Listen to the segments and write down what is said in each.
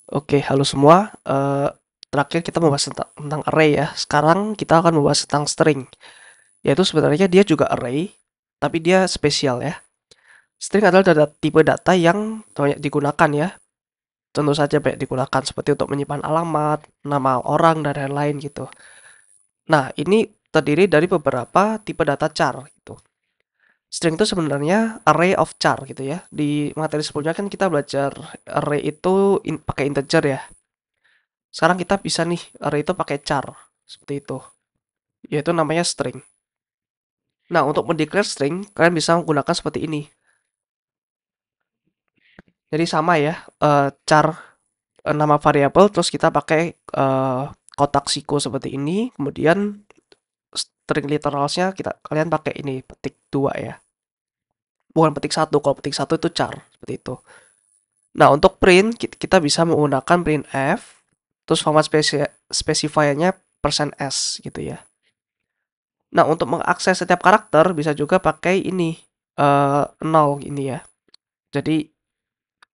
Oke, halo semua. Terakhir kita membahas tentang array ya. Sekarang kita akan membahas tentang string. Yaitu sebenarnya dia juga array, tapi dia spesial ya. String adalah tipe data yang banyak digunakan ya. Tentu saja banyak digunakan seperti untuk menyimpan alamat, nama orang, dan lain-lain gitu. Nah, ini terdiri dari beberapa tipe data char gitu. String itu sebenarnya array of char gitu ya. Di materi sebelumnya kan kita belajar array itu pakai integer ya. Sekarang kita bisa nih array itu pakai char seperti itu, yaitu namanya string. Nah, untuk mendeclare string, kalian bisa menggunakan seperti ini. Jadi sama ya, char nama variabel, terus kita pakai kotak siku seperti ini, kemudian string literalsnya kalian pakai ini petik 2 ya. Bukan petik satu, kalau petik satu itu char seperti itu. Nah, untuk print kita bisa menggunakan printf, terus format specifiernya %s gitu ya. Nah, untuk mengakses setiap karakter bisa juga pakai ini, 0 ini ya. Jadi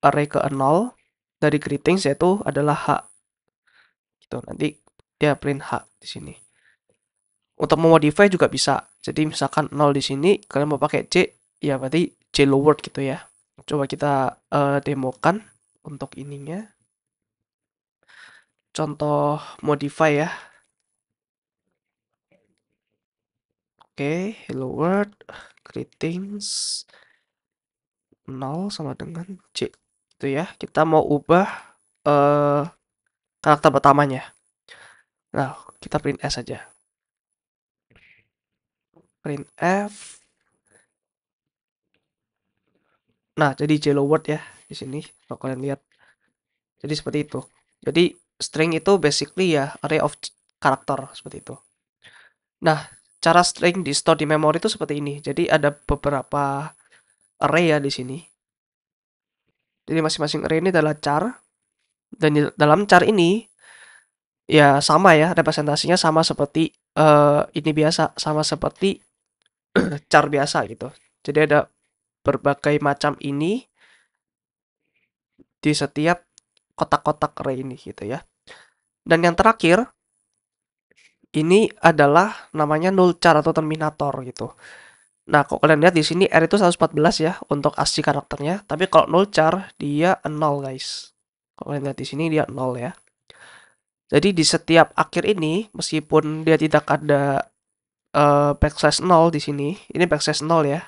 array ke 0 dari greetings yaitu adalah H. Gitu. Nanti dia print H di sini. Untuk memodify juga bisa. Jadi misalkan 0 di sini, kalian mau pakai C, ya berarti C lowered gitu ya. Coba kita demokan untuk ininya. Contoh modify ya. Oke, hello world, greetings 0 sama dengan C. Itu ya. Kita mau ubah eh karakter pertamanya. Nah, kita print S saja. Print F. Nah, jadi Jello word ya di sini. Kalau kalian lihat. Jadi seperti itu. Jadi string itu basically ya array of karakter seperti itu. Nah, cara string di store di memori itu seperti ini. Jadi ada beberapa array ya di sini. Jadi masing-masing array ini adalah char, dan di dalam char ini ya sama ya representasinya sama seperti ini biasa, sama seperti char biasa gitu. Jadi ada berbagai macam ini di setiap kotak-kotak array ini gitu ya. Dan yang terakhir, ini adalah namanya null char atau terminator gitu. Nah, kalau kalian lihat di sini R itu 114 ya untuk ASCII karakternya, tapi kalau null char dia 0 guys. Kalau kalian lihat di sini dia 0 ya. Jadi di setiap akhir ini meskipun dia tidak ada backslash 0 di sini, ini backslash 0 ya.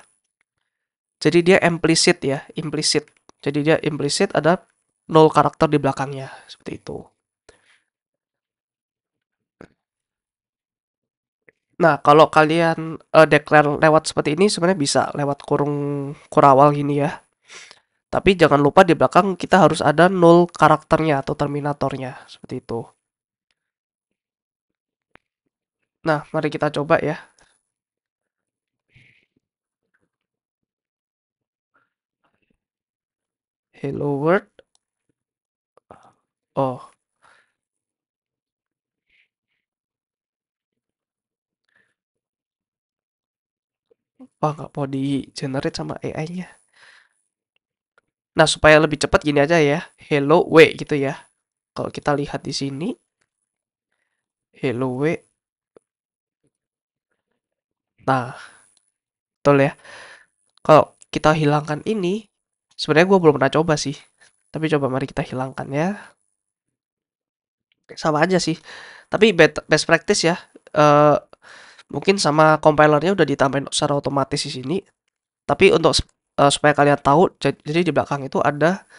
Jadi dia implicit ya, implicit. Jadi dia implicit ada null karakter di belakangnya, seperti itu. Nah, kalau kalian declare lewat seperti ini sebenarnya bisa lewat kurung kurawal gini ya. Tapi jangan lupa di belakang kita harus ada null karakternya atau terminatornya seperti itu. Nah, mari kita coba ya. Hello world. Oh, wah nggak mau di generate sama AI-nya. Nah, supaya lebih cepat gini aja ya. Hello W gitu ya. Kalau kita lihat di sini, hello W. Nah, betul ya. Kalau kita hilangkan ini, sebenarnya gue belum pernah coba sih. Tapi coba mari kita hilangkan ya. Sama aja sih. Tapi best practice ya. Eh mungkin sama compilernya udah ditambahin secara otomatis di sini. Tapi untuk supaya kalian tahu, jadi di belakang itu ada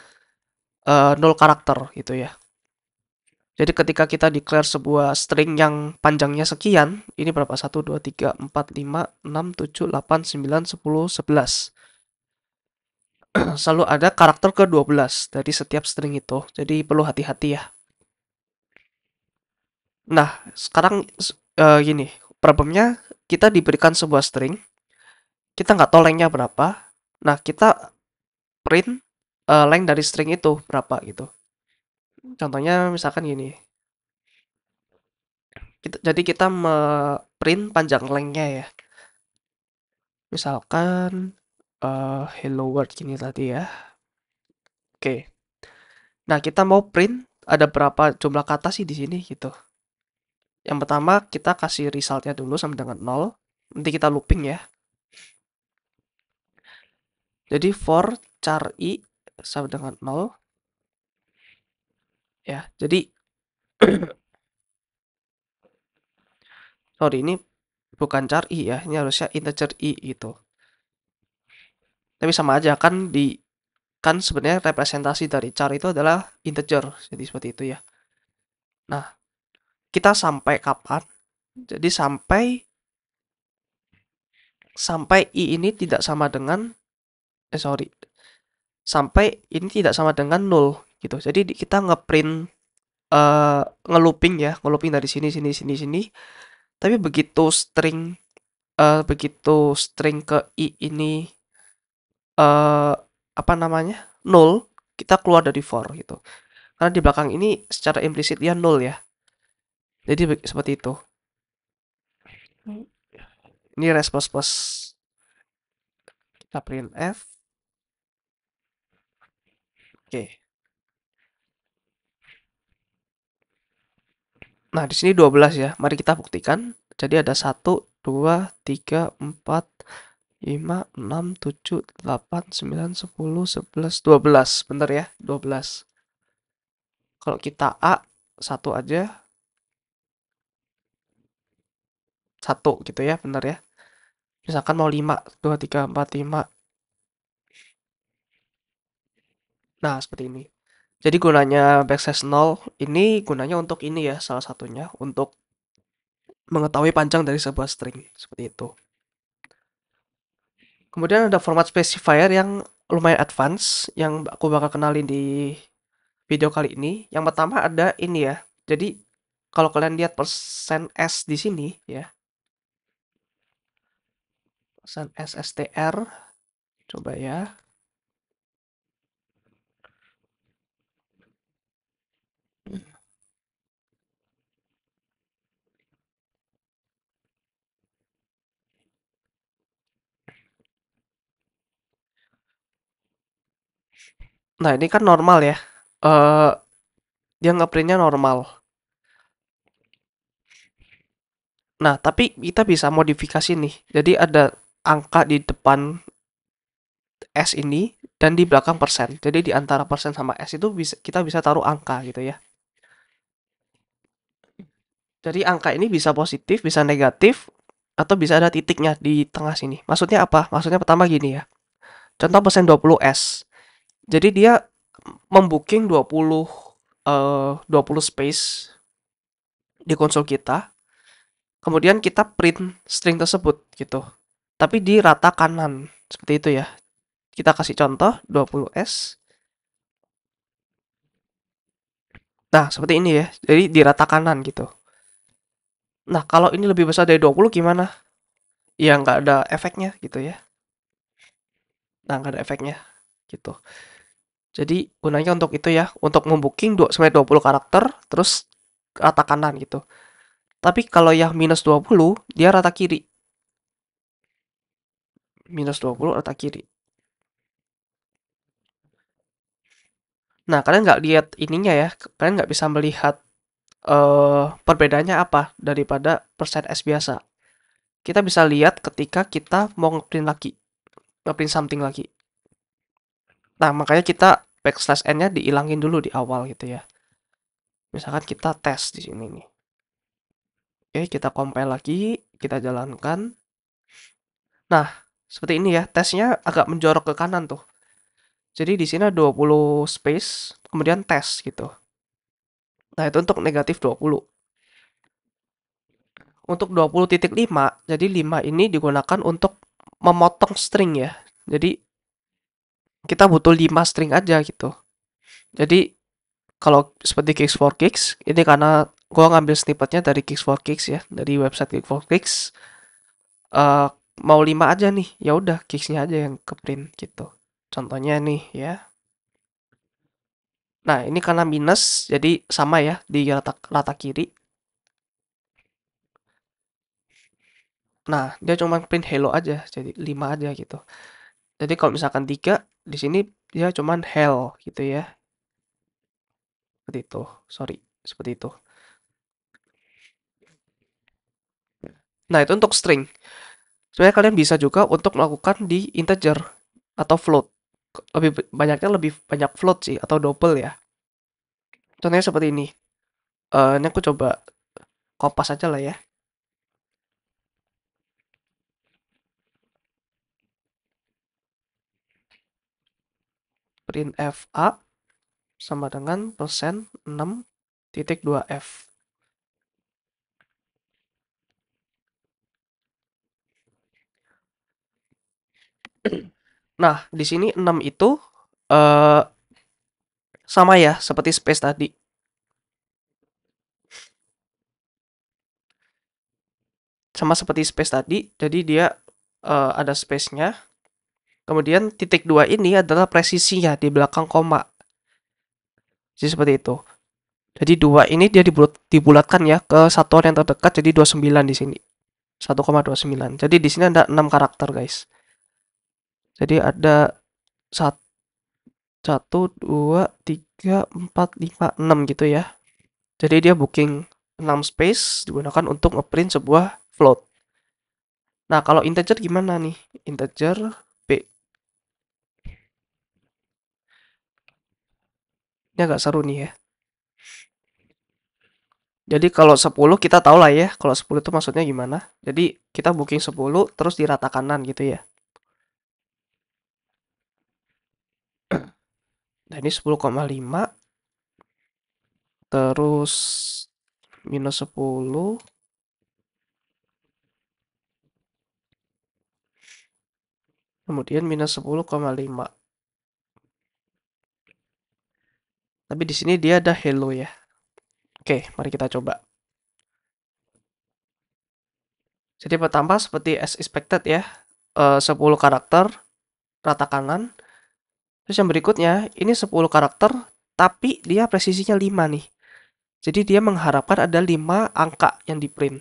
null karakter gitu ya. Jadi ketika kita declare sebuah string yang panjangnya sekian, ini berapa? 1, 2, 3, 4, 5, 6, 7, 8, 9, 10, 11. Selalu ada karakter ke-12 dari setiap string itu. Jadi perlu hati-hati ya. Nah, sekarang gini, problemnya kita diberikan sebuah string, kita nggak tahu lengthnya berapa. Nah, kita print length dari string itu berapa gitu. Contohnya misalkan gini, jadi kita print panjang lengthnya ya. Misalkan hello world gini tadi ya. Oke. Nah, kita mau print ada berapa jumlah kata sih di sini gitu. Yang pertama kita kasih resultnya dulu sama dengan 0. Nanti kita looping ya. Jadi for char i sama dengan 0 ya. Jadi sorry ini bukan char i ya. Ini harusnya integer i gitu. Tapi sama aja kan sebenarnya representasi dari char itu adalah integer. Jadi seperti itu ya. Nah, kita sampai kapan? Jadi sampai i ini tidak sama dengan sorry. Sampai ini tidak sama dengan 0 gitu. Jadi kita ngeprint ngelooping ya, ngelooping dari sini sini sini sini. Tapi begitu string ke i ini apa namanya? 0, kita keluar dari for gitu. Karena di belakang ini secara implisit dia 0 ya. Jadi seperti itu. Ini response plus kita print f. Oke. Nah, di sini 12 ya. Mari kita buktikan. Jadi ada 1, 2, 3, 4, 5, 6, 7, 8, 9, 10, 11, 12. Bentar ya, 12. Kalau kita A, 1 aja. 1 gitu ya, benar ya. Misalkan mau 5, 2, 3, 4, 5. Nah, seperti ini. Jadi gunanya backslash 0 ini gunanya untuk ini ya, salah satunya. Untuk mengetahui panjang dari sebuah string. Seperti itu. Kemudian ada format specifier yang lumayan advance. Yang aku bakal kenalin di video kali ini. Yang pertama ada ini ya. Jadi kalau kalian lihat persen %s di sini ya. Persen %s_str. Coba ya. Nah, ini kan normal ya. Eh dia ngeprintnya normal. Nah, tapi kita bisa modifikasi nih. Jadi ada angka di depan S ini dan di belakang persen. Jadi di antara persen sama S itu kita bisa taruh angka gitu ya. Jadi angka ini bisa positif, bisa negatif, atau bisa ada titiknya di tengah sini. Maksudnya apa? Maksudnya pertama gini ya. Contoh persen 20S. Jadi dia membooking 20 space di konsol kita. Kemudian kita print string tersebut gitu. Tapi di rata kanan. Seperti itu ya. Kita kasih contoh 20S. Nah, seperti ini ya. Jadi di rata kanan gitu. Nah, kalau ini lebih besar dari 20 gimana? Ya nggak ada efeknya gitu ya. Nah, nggak ada efeknya gitu. Jadi gunanya untuk itu ya, untuk membooking sampai 20 karakter, terus rata kanan gitu. Tapi kalau yang minus 20, dia rata kiri. Minus 20 rata kiri. Nah, kalian nggak lihat ininya ya, kalian nggak bisa melihat perbedaannya apa daripada persen S biasa. Kita bisa lihat ketika kita mau ngeprint lagi, ngeprint something lagi. Nah, makanya kita backslash n-nya dihilangin dulu di awal gitu ya. Misalkan kita tes di sini nih. Oke, kita compile lagi, kita jalankan. Nah, seperti ini ya, tesnya agak menjorok ke kanan tuh. Jadi di sini ada 20 space, kemudian tes gitu. Nah, itu untuk negatif 20. Untuk 20.5, jadi 5 ini digunakan untuk memotong string ya. Jadi kita butuh 5 string aja gitu. Jadi kalau seperti Kicks for Kicks, ini karena gua ngambil snippetnya dari Kicks for Kicks ya, dari website Kicks for Kicks. eh mau 5 aja nih, ya udah Kicksnya aja yang ke print gitu. Contohnya nih ya. Nah, ini karena minus, jadi sama ya di rata kiri. Nah, dia cuma print hello aja, jadi 5 aja gitu. Jadi kalau misalkan 3, di sini dia cuma hell gitu ya. Seperti itu. Sorry, seperti itu. Nah, itu untuk string. Sebenarnya kalian bisa juga untuk melakukan di integer atau float. Banyaknya lebih banyak float sih atau double ya. Contohnya seperti ini. Ini aku coba kopas aja lah ya. Print f a sama dengan persen 6,2f. Nah, di sini 6 itu eh, sama ya seperti space tadi. Sama seperti space tadi, jadi dia ada space-nya. Kemudian titik 2 ini adalah presisinya di belakang koma. Jadi seperti itu. Jadi 2 ini dia dibulatkan ya ke satuan yang terdekat jadi 29 di sini. 1,29. Jadi di sini ada 6 karakter, guys. Jadi ada 1, 2, 3, 4, 5, 6 gitu ya. Jadi dia booking 6 space digunakan untuk ngeprint sebuah float. Nah, kalau integer gimana nih? Integer B. Ini agak seru nih ya. Jadi kalau 10 kita tahu lah ya, kalau 10 itu maksudnya gimana. Jadi kita booking 10 terus di rata kanan gitu ya. Nah, ini 10,5 terus minus 10 kemudian minus 10,5. Tapi di sini dia ada hello ya. Oke, mari kita coba. Jadi pertama seperti as expected ya, 10 karakter rata kanan. Terus yang berikutnya, ini 10 karakter, tapi dia presisinya 5 nih. Jadi dia mengharapkan ada 5 angka yang di print.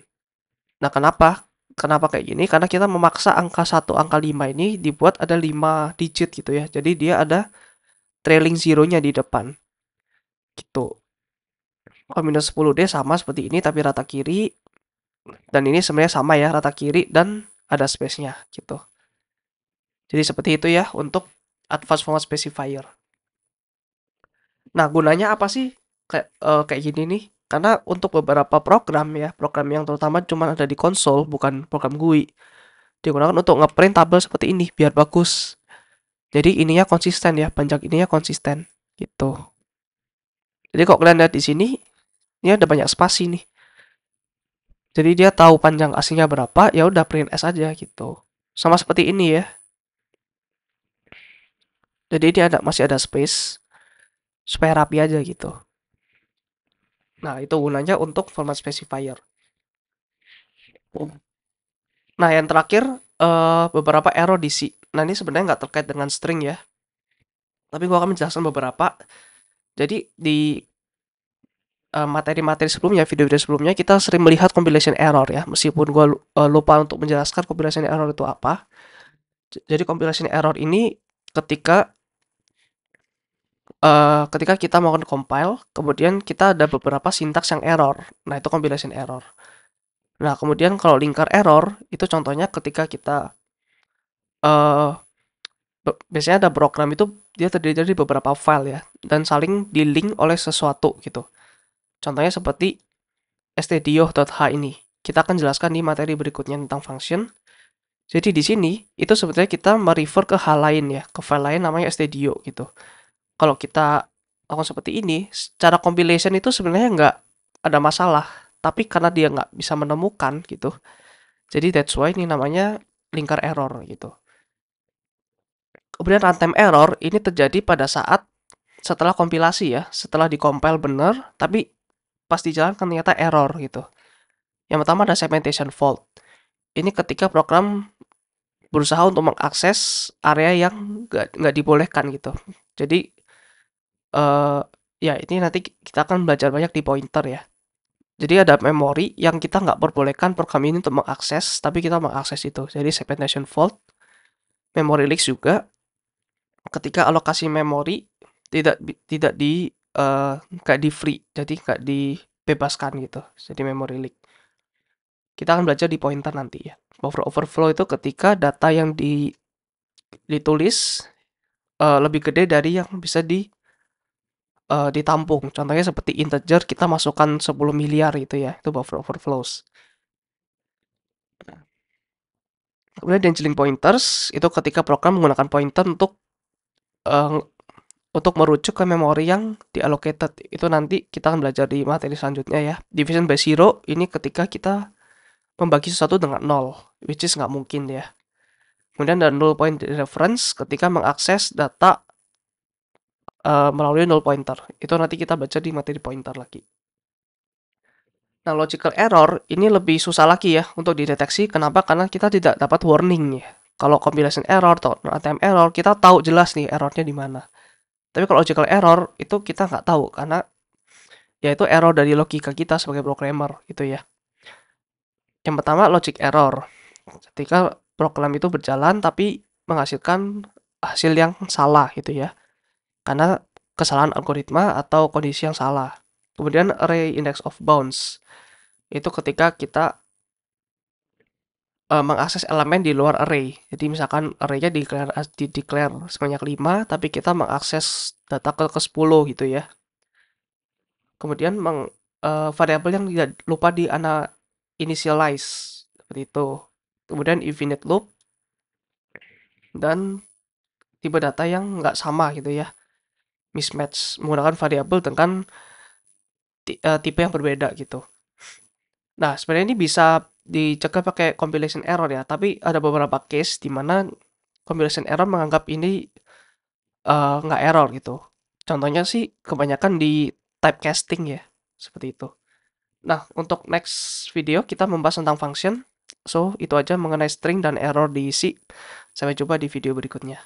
Nah, kenapa? Kenapa kayak gini? Karena kita memaksa angka 1, angka 5 ini dibuat ada 5 digit gitu ya. Jadi dia ada trailing zero-nya di depan. Gitu. Kalau minus 10D sama seperti ini, tapi rata kiri. Dan ini sebenarnya sama ya, rata kiri dan ada space-nya gitu. Jadi seperti itu ya untuk advanced format specifier. Nah, gunanya apa sih kayak gini nih? Karena untuk beberapa program ya, program yang terutama cuma ada di konsol, bukan program GUI, digunakan untuk ngeprint tabel seperti ini biar bagus. Jadi ininya konsisten ya, panjang ininya konsisten gitu. Jadi kalau kalian lihat di sini, ini ada banyak spasi nih. Jadi dia tahu panjang aslinya berapa, ya udah print S aja gitu. Sama seperti ini ya. Jadi ini masih ada space supaya rapi aja gitu. Nah, itu gunanya untuk format specifier. Nah, yang terakhir beberapa error di C. Nah, ini sebenarnya nggak terkait dengan string ya. Tapi gua akan menjelaskan beberapa. Jadi di materi-materi sebelumnya, video-video sebelumnya kita sering melihat compilation error ya. Meskipun gua lupa untuk menjelaskan compilation error itu apa. Jadi compilation error ini ketika ketika kita mau compile, kemudian kita ada beberapa sintaks yang error. Nah, itu compilation error. Nah, kemudian kalau lingkar error, itu contohnya ketika kita eh biasanya ada program itu dia terdiri dari beberapa file ya, dan saling di-link oleh sesuatu gitu. Contohnya seperti stdio.h ini. Kita akan jelaskan di materi berikutnya tentang function. Jadi di sini, itu sebetulnya kita merefer ke hal lain ya, ke file lain namanya stdio gitu. Kalau kita lakukan seperti ini, secara compilation itu sebenarnya nggak ada masalah. Tapi karena dia nggak bisa menemukan gitu, jadi that's why ini namanya lingkar error gitu. Kemudian runtime error ini terjadi pada saat setelah kompilasi ya, setelah dikompil benar, tapi pas dijalankan ternyata error gitu. Yang pertama ada segmentation fault. Ini ketika program berusaha untuk mengakses area yang nggak dibolehkan gitu. Jadi ya ini nanti kita akan belajar banyak di pointer ya. Jadi ada memori yang kita nggak perbolehkan program ini untuk mengakses, tapi kita mengakses itu. Jadi segmentation fault, memory leaks juga ketika alokasi memori tidak tidak di nggak di free, jadi nggak dibebaskan gitu, jadi memory leak. Kita akan belajar di pointer nanti ya. Buffer overflow itu ketika data yang ditulis lebih gede dari yang bisa ditampung. Contohnya seperti integer kita masukkan 10 miliar gitu ya, itu buffer overflows. Kemudian dangling pointers itu ketika program menggunakan pointer uh, untuk merujuk ke memori yang diallocated. Itu nanti kita akan belajar di materi selanjutnya ya. Division by zero ini ketika kita membagi sesuatu dengan nol, which is nggak mungkin ya. Kemudian ada null point reference ketika mengakses data melalui null pointer. Itu nanti kita baca di materi pointer lagi. Nah, logical error ini lebih susah lagi ya untuk dideteksi. Kenapa? Karena kita tidak dapat warning ya. Kalau compilation error atau runtime error, kita tahu jelas nih errornya di mana. Tapi kalau logical error itu kita nggak tahu karena yaitu error dari logika kita sebagai programmer gitu ya. Yang pertama logic error. Ketika program itu berjalan tapi menghasilkan hasil yang salah gitu ya. Karena kesalahan algoritma atau kondisi yang salah. Kemudian array index of bounds. Itu ketika kita mengakses elemen di luar array. Jadi misalkan array-nya di-declare sebanyak 5, tapi kita mengakses data ke 10 gitu ya. Kemudian variabel yang tidak lupa di initialize seperti itu. Kemudian infinite loop dan tipe data yang nggak sama gitu ya. Mismatch menggunakan variabel dengan tipe yang berbeda gitu. Nah, sebenarnya ini bisa dicegah pakai compilation error ya, tapi ada beberapa case di mana compilation error menganggap ini nggak error gitu. Contohnya sih kebanyakan di typecasting ya, seperti itu. Nah, untuk next video kita membahas tentang function. So, itu aja mengenai string dan error di C. Sampai jumpa di video berikutnya.